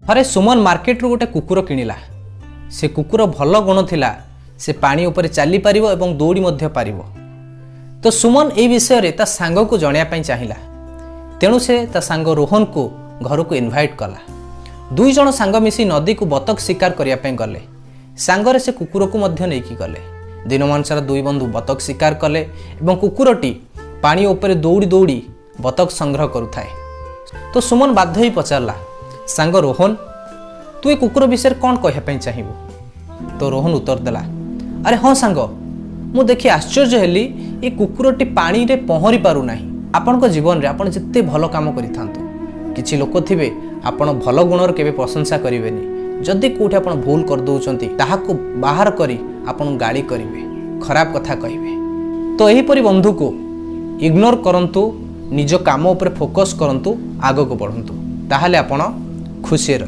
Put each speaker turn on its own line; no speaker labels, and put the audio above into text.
थरे सुमन मार्केट रू गोटे कुकुर किणिला। से कुकुर भल गुण थिला, से पानी ऊपर चली पारिबो एवं दौड़ी मध्य पारिबो। तो सुमन ए विषय रे ता सांग को जणिया पई चाहिला। तेणु से ता सांग रोहन को घर को इनवाइट कला। दुई जण सांग मिसी नदी को बतक शिकार करिया पई गले। सांगरे से कुकुर को मध्य नेकी गले। दिनमान सारा दुई बंधु बतक शिकार कले एवं कुकुरटी पानी ऊपर दौड़ी दौड़ी बतक संग्रह करुथाए। तो सुमन बाध्य ही पचारला, सांग रोहन तू ए कुकुर विषय कौन कहवाई चाहबू? तो रोहन उत्तर देला, अरे हाँ सांग, मु देखि आश्चर्य हेली ए कुकुरटी पानी रे पहरी पारु नाही। आपन को जीवन रे आपन जिते भल काम करिथांतु, किछि लोक थिबे आपन भल गुणर केबे प्रशंसा करिवेनी। जदि कोठी आपन भूल कर दउचंती ताहाको बाहर करी आपन गाली करिवे, खराब कथा कहिवे। तो एही परि बंधु को इग्नोर करंतु, निज काम ऊपर फोकस करंतु, आगो को बढ़ंतु, ताहाले आपन खुशी रहे।